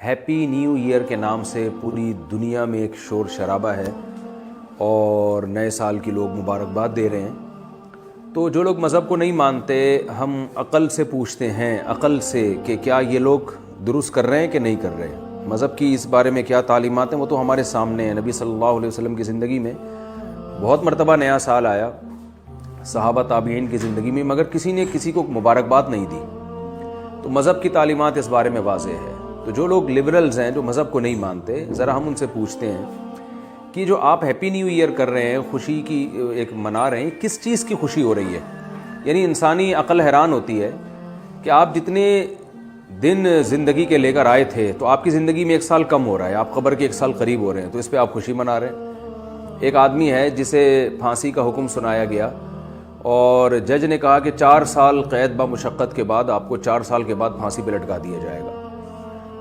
Happy new year کے نام سے پوری دنیا میں ایک شور شرابہ ہے اور نئے سال کی لوگ مبارکباد دے رہے ہیں۔ تو جو لوگ مذہب کو نہیں مانتے، ہم عقل سے پوچھتے ہیں، عقل سے، کہ کیا یہ لوگ درست کر رہے ہیں کہ نہیں کر رہے ہیں، مذہب کی اس بارے میں کیا تعلیمات ہیں، وہ تو ہمارے سامنے ہیں۔ نبی صلی اللہ علیہ وسلم کی زندگی میں بہت مرتبہ نیا سال آیا، صحابہ تابعین کی زندگی میں، مگر کسی نے کسی کو مبارکباد نہیں دی۔ تو مذہب کی تعلیمات اس بارے میں واضح ہے۔ تو جو لوگ لبرلز ہیں، جو مذہب کو نہیں مانتے، ذرا ہم ان سے پوچھتے ہیں کہ جو آپ ہیپی نیو ایئر کر رہے ہیں، خوشی کی ایک منا رہے ہیں، کس چیز کی خوشی ہو رہی ہے؟ یعنی انسانی عقل حیران ہوتی ہے کہ آپ جتنے دن زندگی کے لے کر آئے تھے، تو آپ کی زندگی میں 1 سال کم ہو رہا ہے، آپ قبر کے 1 سال قریب ہو رہے ہیں، تو اس پہ آپ خوشی منا رہے ہیں۔ ایک آدمی ہے جسے پھانسی کا حکم سنایا گیا اور جج نے کہا کہ 4 سال قید بمشقت کے بعد آپ کو 4 سال کے بعد پھانسی پہ لٹکا دیا جائے گا۔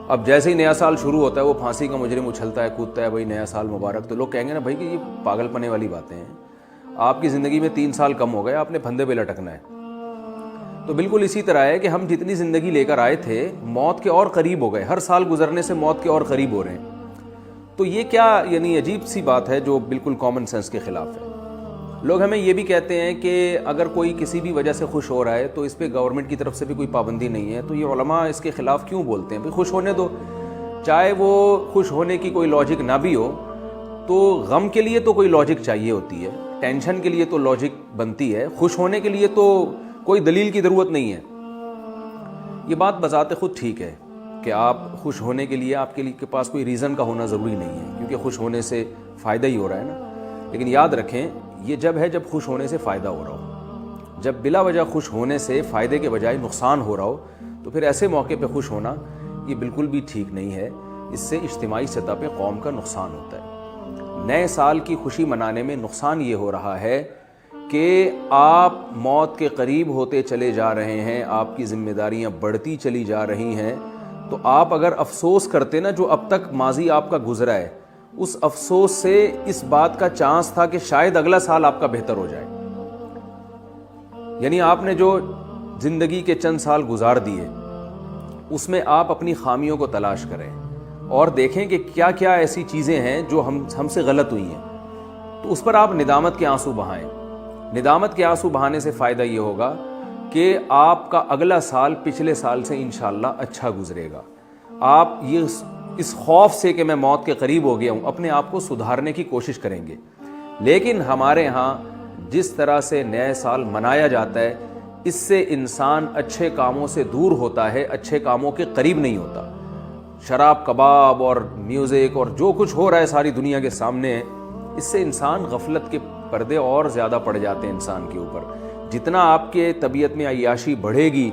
اب جیسے ہی نیا سال شروع ہوتا ہے، وہ پھانسی کا مجرم اچھلتا ہے، کودتا ہے، بھائی نیا سال مبارک، تو لوگ کہیں گے نا بھائی کہ یہ پاگل پنے والی باتیں ہیں، آپ کی زندگی میں 3 سال کم ہو گئے، آپ نے پھندے پہ لٹکنا ہے۔ تو بالکل اسی طرح ہے کہ ہم جتنی زندگی لے کر آئے تھے، موت کے اور قریب ہو گئے، ہر سال گزرنے سے موت کے اور قریب ہو رہے ہیں۔ تو یہ کیا یعنی عجیب سی بات ہے جو بالکل کامن سینس کے خلاف ہے۔ لوگ ہمیں یہ بھی کہتے ہیں کہ اگر کوئی کسی بھی وجہ سے خوش ہو رہا ہے تو اس پہ گورنمنٹ کی طرف سے بھی کوئی پابندی نہیں ہے، تو یہ علماء اس کے خلاف کیوں بولتے ہیں؟ بھئی خوش ہونے دو، چاہے وہ خوش ہونے کی کوئی لاجک نہ بھی ہو، تو غم کے لیے تو کوئی لاجک چاہیے ہوتی ہے، ٹینشن کے لیے تو لاجک بنتی ہے، خوش ہونے کے لیے تو کوئی دلیل کی ضرورت نہیں ہے۔ یہ بات بذات خود ٹھیک ہے کہ آپ خوش ہونے کے لیے آپ کے پاس کوئی ریزن کا ہونا ضروری نہیں ہے، کیونکہ خوش ہونے سے فائدہ ہی ہو رہا ہے نا۔ لیکن یاد رکھیں، یہ جب ہے جب خوش ہونے سے فائدہ ہو رہا ہو، جب بلا وجہ خوش ہونے سے فائدے کے بجائے نقصان ہو رہا ہو، تو پھر ایسے موقع پہ خوش ہونا یہ بالکل بھی ٹھیک نہیں ہے۔ اس سے اجتماعی سطح پہ قوم کا نقصان ہوتا ہے۔ نئے سال کی خوشی منانے میں نقصان یہ ہو رہا ہے کہ آپ موت کے قریب ہوتے چلے جا رہے ہیں، آپ کی ذمہ داریاں بڑھتی چلی جا رہی ہیں، تو آپ اگر افسوس کرتے نا جو اب تک ماضی آپ کا گزرا ہے، اس افسوس سے اس بات کا چانس تھا کہ شاید اگلا سال آپ کا بہتر ہو جائے۔ یعنی آپ نے جو زندگی کے چند سال گزار دیے، اس میں آپ اپنی خامیوں کو تلاش کریں اور دیکھیں کہ کیا کیا ایسی چیزیں ہیں جو ہم سے غلط ہوئی ہیں، تو اس پر آپ ندامت کے آنسو بہائیں۔ ندامت کے آنسو بہانے سے فائدہ یہ ہوگا کہ آپ کا اگلا سال پچھلے سال سے انشاءاللہ اچھا گزرے گا۔ آپ اس خوف سے کہ میں موت کے قریب ہو گیا ہوں، اپنے آپ کو سدھارنے کی کوشش کریں گے۔ لیکن ہمارے ہاں جس طرح سے نئے سال منایا جاتا ہے، اس سے انسان اچھے کاموں سے دور ہوتا ہے، اچھے کاموں کے قریب نہیں ہوتا۔ شراب، کباب اور میوزک اور جو کچھ ہو رہا ہے ساری دنیا کے سامنے ہے، اس سے انسان غفلت کے پردے اور زیادہ پڑ جاتے ہیں انسان کے اوپر۔ جتنا آپ کے طبیعت میں عیاشی بڑھے گی،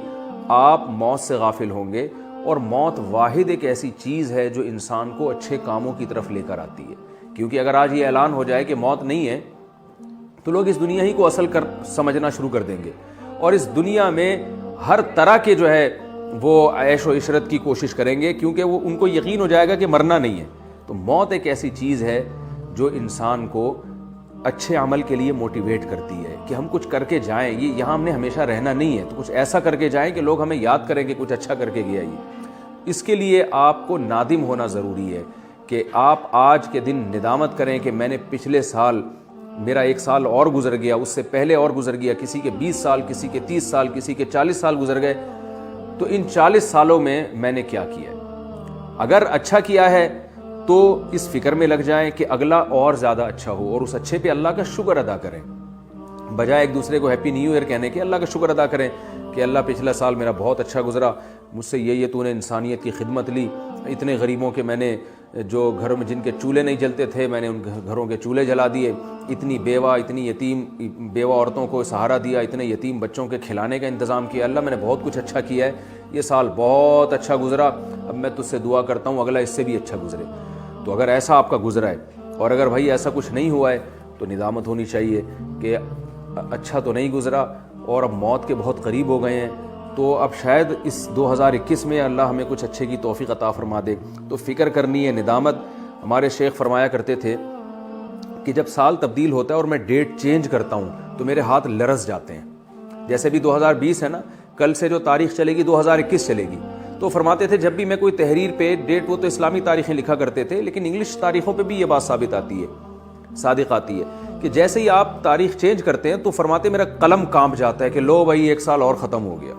آپ موت سے غافل ہوں گے، اور موت واحد ایک ایسی چیز ہے جو انسان کو اچھے کاموں کی طرف لے کر آتی ہے۔ کیونکہ اگر آج یہ اعلان ہو جائے کہ موت نہیں ہے، تو لوگ اس دنیا ہی کو اصل سمجھنا شروع کر دیں گے، اور اس دنیا میں ہر طرح کے جو ہے وہ عیش و عشرت کی کوشش کریں گے، کیونکہ وہ ان کو یقین ہو جائے گا کہ مرنا نہیں ہے۔ تو موت ایک ایسی چیز ہے جو انسان کو اچھے عمل کے لیے موٹیویٹ کرتی ہے کہ ہم کچھ کر کے جائیں، یہ یہاں ہم نے ہمیشہ رہنا نہیں ہے، تو کچھ ایسا کر کے جائیں کہ لوگ ہمیں یاد کریں کہ کچھ اچھا کر کے گیا یہ۔ اس کے لیے آپ کو نادم ہونا ضروری ہے کہ آپ آج کے دن ندامت کریں کہ میں نے پچھلے سال، میرا 1 سال اور گزر گیا، اس سے پہلے اور گزر گیا، کسی کے 20 سال، کسی کے 30 سال، کسی کے 40 سال گزر گئے، تو ان 40 سالوں میں نے کیا کیا ہے۔ اگر اچھا کیا ہے تو اس فکر میں لگ جائیں کہ اگلا اور زیادہ اچھا ہو، اور اس اچھے پہ اللہ کا شکر ادا کریں، بجائے ایک دوسرے کو ہیپی نیو ایئر کہنے کے اللہ کا شکر ادا کریں کہ اللہ پچھلا سال میرا بہت اچھا گزرا، مجھ سے یہ تو نے انسانیت کی خدمت لی، اتنے غریبوں کے میں نے، جو گھروں میں جن کے چولہے نہیں جلتے تھے، میں نے ان گھروں کے چولہے جلا دیے، اتنی بیوہ، اتنی یتیم بیوہ عورتوں کو سہارا دیا، اتنے یتیم بچوں کے کھلانے کا انتظام کیا، اللہ میں نے بہت کچھ اچھا کیا ہے، یہ سال بہت اچھا گزرا، اب میں تجھ سے دعا کرتا ہوں اگلا اس سے بھی اچھا گزرے۔ تو اگر ایسا آپ کا گزرا ہے، اور اگر بھائی ایسا کچھ نہیں ہوا ہے، تو ندامت ہونی چاہیے کہ اچھا تو نہیں گزرا اور اب موت کے بہت قریب ہو گئے ہیں، تو اب شاید اس 2021 میں اللہ ہمیں کچھ اچھے کی توفیق عطا فرما دے۔ تو فکر کرنی ہے، ندامت۔ ہمارے شیخ فرمایا کرتے تھے کہ جب سال تبدیل ہوتا ہے اور میں ڈیٹ چینج کرتا ہوں تو میرے ہاتھ لرز جاتے ہیں۔ جیسے بھی 2020 ہے نا، کل سے جو تاریخ چلے گی 2021 چلے گی، تو فرماتے تھے جب بھی میں کوئی تحریر پہ ڈیٹ، وہ تو اسلامی تاریخیں لکھا کرتے تھے، لیکن انگلش تاریخوں پہ بھی یہ بات ثابت آتی ہے، صادق آتی ہے کہ جیسے ہی آپ تاریخ چینج کرتے ہیں تو فرماتے میرا قلم کانپ جاتا ہے کہ لو بھائی 1 سال اور ختم ہو گیا،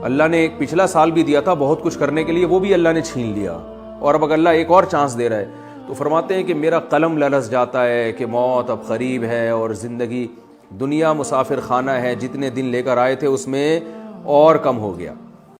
اللہ نے ایک پچھلا سال بھی دیا تھا بہت کچھ کرنے کے لیے، وہ بھی اللہ نے چھین لیا، اور اب اللہ ایک اور چانس دے رہا ہے۔ تو فرماتے ہیں کہ میرا قلم لرز جاتا ہے کہ موت اب قریب ہے، اور زندگی، دنیا مسافر خانہ ہے، جتنے دن لے کر آئے تھے اس میں اور کم ہو گیا۔